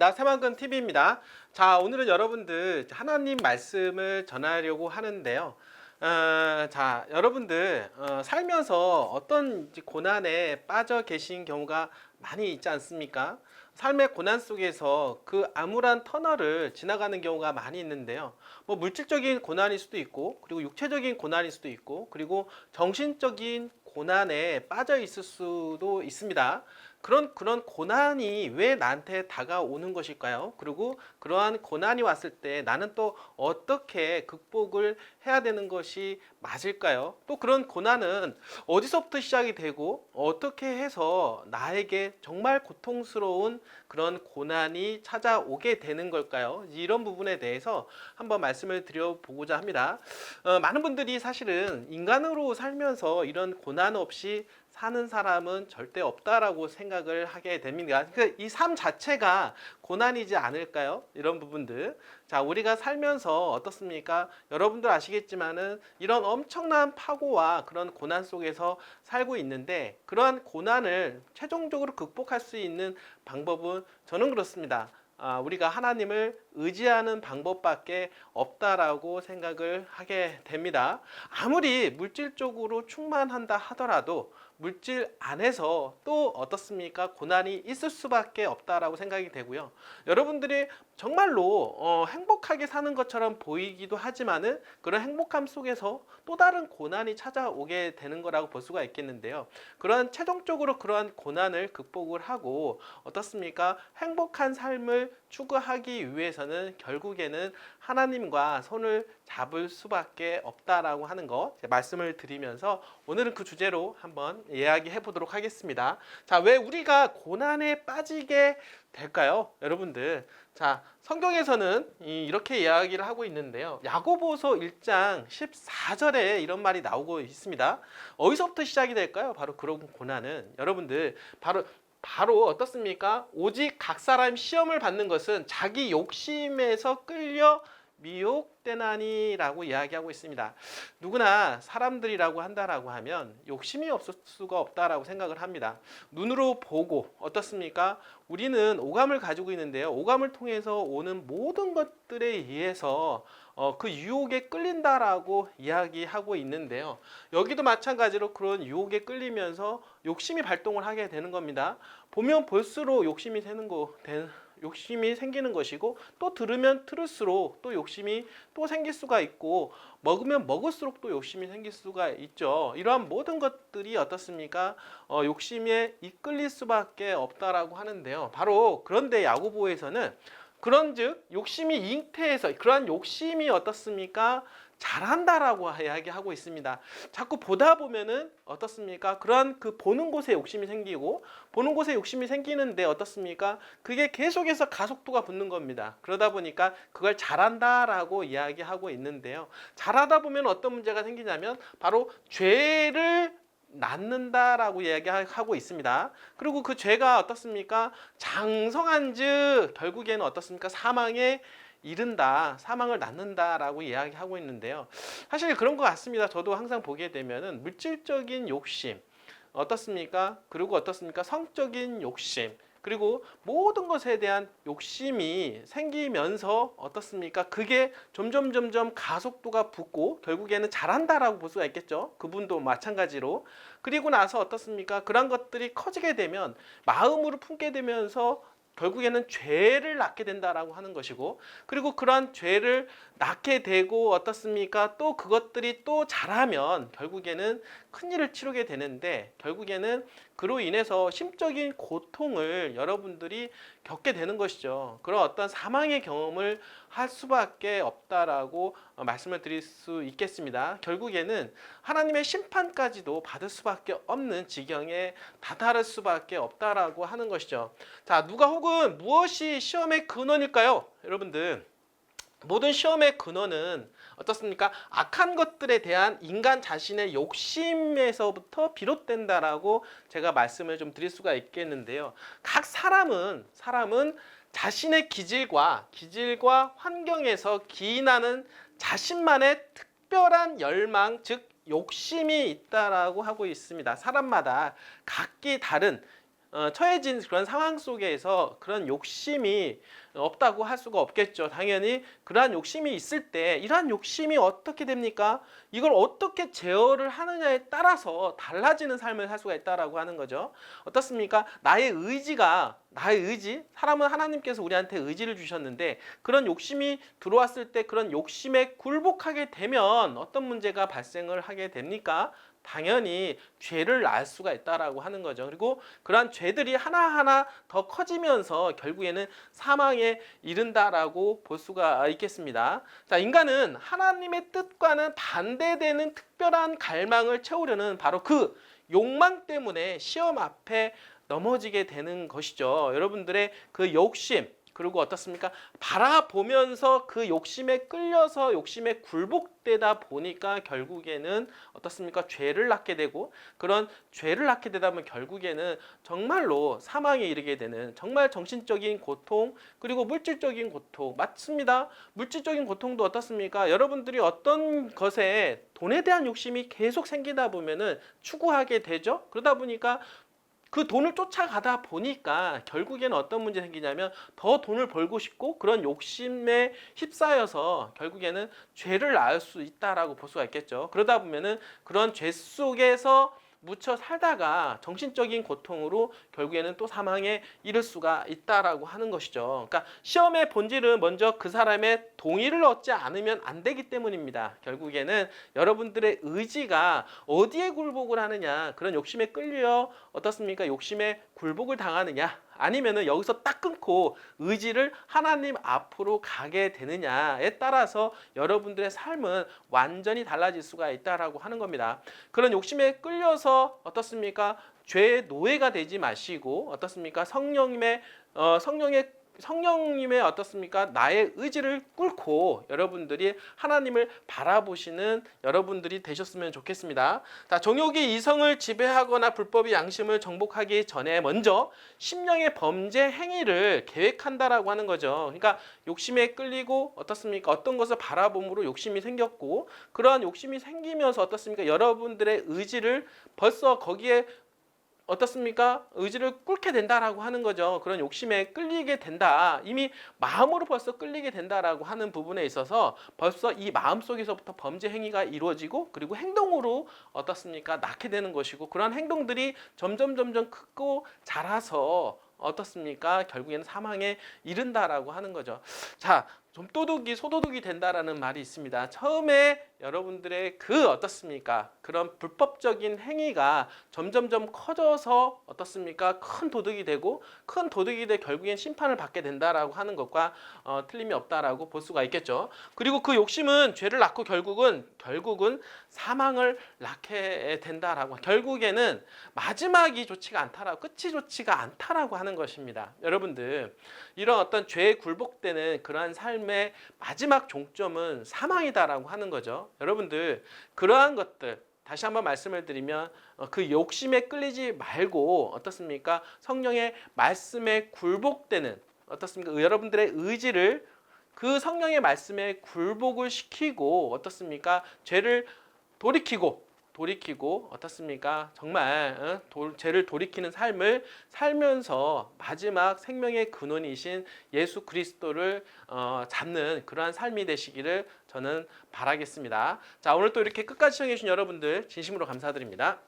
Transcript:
반갑습니다. 새만금 TV입니다. 자, 오늘은 여러분들 하나님 말씀을 전하려고 하는데요. 자, 여러분들 살면서 어떤 고난에 빠져 계신 경우가 많이 있지 않습니까? 삶의 고난 속에서 그 암울한 터널을 지나가는 경우가 많이 있는데요. 뭐 물질적인 고난일 수도 있고, 그리고 육체적인 고난일 수도 있고, 그리고 정신적인 고난에 빠져 있을 수도 있습니다. 그런 고난이 왜 나한테 다가오는 것일까요? 그리고 그러한 고난이 왔을 때 나는 또 어떻게 극복을 해야 되는 것이 맞을까요? 또 그런 고난은 어디서부터 시작이 되고 어떻게 해서 나에게 정말 고통스러운 그런 고난이 찾아오게 되는 걸까요? 이런 부분에 대해서 한번 말씀을 드려보고자 합니다. 많은 분들이 사실은 인간으로 살면서 이런 고난 없이 사는 사람은 절대 없다라고 생각을 하게 됩니다. 그러니까 이 삶 자체가 고난이지 않을까요? 이런 부분들. 자, 우리가 살면서 어떻습니까? 여러분들 아시겠지만은 이런 엄청난 파고와 그런 고난 속에서 살고 있는데, 그러한 고난을 최종적으로 극복할 수 있는 방법은 저는 그렇습니다. 우리가 하나님을 의지하는 방법밖에 없다라고 생각을 하게 됩니다. 아무리 물질적으로 충만한다 하더라도 물질 안에서 또 어떻습니까? 고난이 있을 수밖에 없다라고 생각이 되고요. 여러분들이 정말로 행복하게 사는 것처럼 보이기도 하지만은 그런 행복함 속에서 또 다른 고난이 찾아오게 되는 거라고 볼 수가 있겠는데요. 그런 최종적으로 그러한 고난을 극복을 하고 어떻습니까? 행복한 삶을 추구하기 위해서는 결국에는 하나님과 손을 잡을 수밖에 없다라고 하는 거 말씀을 드리면서 오늘은 그 주제로 한번 이야기해 보도록 하겠습니다. 자, 왜 우리가 고난에 빠지게 될까요? 여러분들. 자, 성경에서는 이렇게 이야기를 하고 있는데요. 야고보서 1장 14절에 이런 말이 나오고 있습니다. 어디서부터 시작이 될까요? 바로 그런 고난은 여러분들 바로 어떻습니까? 오직 각 사람 시험을 받는 것은 자기 욕심에서 끌려 미혹되나니라고 이야기하고 있습니다. 누구나 사람들이라고 한다라고 하면 욕심이 없을 수가 없다라고 생각을 합니다. 눈으로 보고 어떻습니까? 우리는 오감을 가지고 있는데요. 오감을 통해서 오는 모든 것들에 의해서 그 유혹에 끌린다라고 이야기하고 있는데요. 여기도 마찬가지로 그런 유혹에 끌리면서 욕심이 발동을 하게 되는 겁니다. 보면 볼수록 욕심이 생기는 것이고, 또 들으면 들을수록 또 욕심이 또 생길 수가 있고, 먹으면 먹을수록 또 욕심이 생길 수가 있죠. 이러한 모든 것들이 어떻습니까? 욕심에 이끌릴 수밖에 없다라고 하는데요. 바로 그런데 야고보에서는 그런즉 욕심이 잉태해서 그러한 욕심이 어떻습니까? 잘한다라고 이야기하고 있습니다. 자꾸 보다 보면은 어떻습니까? 그러한 그 보는 곳에 욕심이 생기고, 보는 곳에 욕심이 생기는데 어떻습니까? 그게 계속해서 가속도가 붙는 겁니다. 그러다 보니까 그걸 잘한다라고 이야기하고 있는데요. 잘하다 보면 어떤 문제가 생기냐면 바로 죄를 낳는다라고 이야기하고 있습니다. 그리고 그 죄가 어떻습니까? 장성한즉 결국에는 어떻습니까? 사망에 이른다, 사망을 낳는다라고 이야기하고 있는데요. 사실 그런 것 같습니다. 저도 항상 보게 되면은 물질적인 욕심 어떻습니까? 그리고 어떻습니까? 성적인 욕심, 그리고 모든 것에 대한 욕심이 생기면서 어떻습니까? 그게 점점 가속도가 붙고 결국에는 잘한다라고 볼 수가 있겠죠. 그분도 마찬가지로. 그리고 나서 어떻습니까? 그런 것들이 커지게 되면 마음으로 품게 되면서 결국에는 죄를 낳게 된다라고 하는 것이고, 그리고 그러한 죄를 낳게 되고 어떻습니까? 또 그것들이 또 자라면 결국에는 큰일을 치르게 되는데, 결국에는 그로 인해서 심적인 고통을 여러분들이 겪게 되는 것이죠. 그런 어떤 사망의 경험을 할 수밖에 없다라고 말씀을 드릴 수 있겠습니다. 결국에는 하나님의 심판까지도 받을 수밖에 없는 지경에 다다를 수밖에 없다라고 하는 것이죠. 자, 누가 혹은 무엇이 시험의 근원일까요? 여러분들, 모든 시험의 근원은 어떻습니까? 악한 것들에 대한 인간 자신의 욕심에서부터 비롯된다라고 제가 말씀을 좀 드릴 수가 있겠는데요. 각 사람은 자신의 기질과 환경에서 기인하는 자신만의 특별한 열망, 즉 욕심이 있다라고 하고 있습니다. 사람마다 각기 다른 처해진 그런 상황 속에서 그런 욕심이 없다고 할 수가 없겠죠. 당연히 그러한 욕심이 있을 때 이러한 욕심이 어떻게 됩니까? 이걸 어떻게 제어를 하느냐에 따라서 달라지는 삶을 살 수가 있다라고 하는 거죠. 어떻습니까? 나의 의지, 사람은 하나님께서 우리한테 의지를 주셨는데 그런 욕심이 들어왔을 때 그런 욕심에 굴복하게 되면 어떤 문제가 발생을 하게 됩니까? 당연히 죄를 낳을 수가 있다라고 하는 거죠. 그리고 그러한 죄들이 하나하나 더 커지면서 결국에는 사망에 이른다라고 볼 수가 있겠습니다. 자, 인간은 하나님의 뜻과는 반대되는 특별한 갈망을 채우려는 바로 그 욕망 때문에 시험 앞에 넘어지게 되는 것이죠. 여러분들의 그 욕심, 그리고 어떻습니까? 바라보면서 그 욕심에 끌려서 욕심에 굴복되다 보니까 결국에는 어떻습니까? 죄를 낳게 되고 그런 죄를 낳게 되다 보면 결국에는 정말로 사망에 이르게 되는 정말 정신적인 고통 그리고 물질적인 고통 맞습니다. 물질적인 고통도 어떻습니까? 여러분들이 어떤 것에 돈에 대한 욕심이 계속 생기다 보면은 추구하게 되죠. 그러다 보니까 그 돈을 쫓아가다 보니까 결국에는 어떤 문제 생기냐면 더 돈을 벌고 싶고 그런 욕심에 휩싸여서 결국에는 죄를 낳을 수 있다라고 볼 수가 있겠죠. 그러다 보면은 그런 죄 속에서 묻혀 살다가 정신적인 고통으로 결국에는 또 사망에 이를 수가 있다라고 하는 것이죠. 그러니까 시험의 본질은 먼저 그 사람의 동의를 얻지 않으면 안 되기 때문입니다. 결국에는 여러분들의 의지가 어디에 굴복을 하느냐, 그런 욕심에 끌려 어떻습니까? 욕심에 굴복을 당하느냐, 아니면은 여기서 딱 끊고 의지를 하나님 앞으로 가게 되느냐에 따라서 여러분들의 삶은 완전히 달라질 수가 있다라고 하는 겁니다. 그런 욕심에 끌려서 어떻습니까? 죄의 노예가 되지 마시고 어떻습니까? 성령님의 어떻습니까? 나의 의지를 꿇고 여러분들이 하나님을 바라보시는 여러분들이 되셨으면 좋겠습니다. 자, 정욕이 이성을 지배하거나 불법이 양심을 정복하기 전에 먼저 심령의 범죄 행위를 계획한다라고 하는 거죠. 그러니까 욕심에 끌리고 어떻습니까? 어떤 것을 바라봄으로 욕심이 생겼고 그러한 욕심이 생기면서 어떻습니까? 여러분들의 의지를 벌써 거기에 어떻습니까? 의지를 꿇게 된다라고 하는 거죠. 그런 욕심에 끌리게 된다. 이미 마음으로 벌써 끌리게 된다라고 하는 부분에 있어서 벌써 이 마음 속에서부터 범죄 행위가 이루어지고 그리고 행동으로 어떻습니까? 낳게 되는 것이고 그런 행동들이 점점 크고 자라서 어떻습니까? 결국에는 사망에 이른다라고 하는 거죠. 자, 좀도둑이 소도둑이 된다라는 말이 있습니다. 처음에 여러분들의 그 어떻습니까? 그런 불법적인 행위가 점점점 커져서 어떻습니까? 큰 도둑이 되고 큰 도둑이 돼 결국엔 심판을 받게 된다라고 하는 것과 틀림이 없다라고 볼 수가 있겠죠. 그리고 그 욕심은 죄를 낳고 결국은 사망을 낳게 된다라고 결국에는 마지막이 좋지가 않다라고 끝이 좋지가 않다라고 하는 것입니다. 여러분들 이런 어떤 죄에 굴복되는 그러한 삶의 마지막 종점은 사망이다라고 하는 거죠. 여러분들 그러한 것들 다시 한번 말씀을 드리면 그 욕심에 끌리지 말고 어떻습니까? 성령의 말씀에 굴복되는 어떻습니까? 여러분들의 의지를 그 성령의 말씀에 굴복을 시키고 어떻습니까? 죄를 돌이키고 어떻습니까? 정말 죄를 돌이키는 삶을 살면서 마지막 생명의 근원이신 예수 그리스도를 잡는 그러한 삶이 되시기를 저는 바라겠습니다. 자, 오늘 또 이렇게 끝까지 시청해 주신 여러분들 진심으로 감사드립니다.